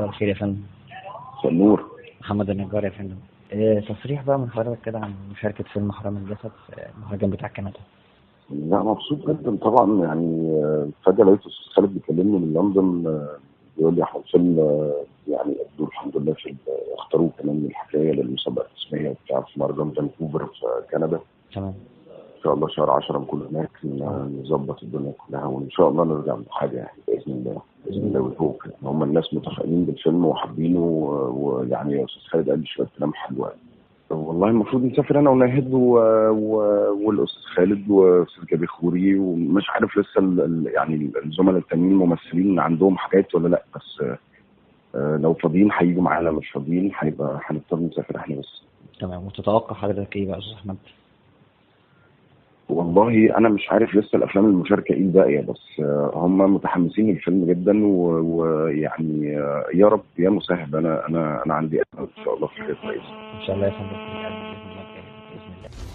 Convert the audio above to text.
مساء الخير يا فندم. النور. محمد النجار يا فندم. تصريح بقى من حضرتك كده عن مشاركة فيلم حرام الجسد في المهرجان بتاع كندا. لا، مبسوط جدا طبعا يعني. فجأة لقيت أستاذ خالد بيكلمني من لندن، بيقول لي احنا الفيلم يعني ادوا الحمد لله في اختاروه كمان من الحكايه للمسابقه الرسميه وبتاع في مهرجان فانكوفر في كندا. تمام. ان شاء الله شهر 10 نكون هناك نظبط الدنيا كلها، وان شاء الله نرجع بحاجه يعني باذن الله. باذن الله وفوق هم الناس متفائلين بالفيلم وحابينه، ويعني يا استاذ خالد قال لي شويه كلام حلو. والله المفروض نسافر انا وناهد والاستاذ خالد واستاذ جابر خوري، ومش عارف لسه يعني الزملاء التانيين الممثلين عندهم حاجات ولا لا، بس لو فاضيين هيجوا معانا، مش فاضيين هنضطر نسافر احنا بس. تمام. وتتوقع حضرتك ايه بقى يا استاذ احمد؟ والله انا مش عارف لسه الافلام المشاركه ايه الباقيه، بس هم متحمسين للفيلم جدا، ويعني يا رب يا مسهل. انا عندي امل ان شاء الله في حاجه كويسه. ان شاء الله يا فندم باذن الله.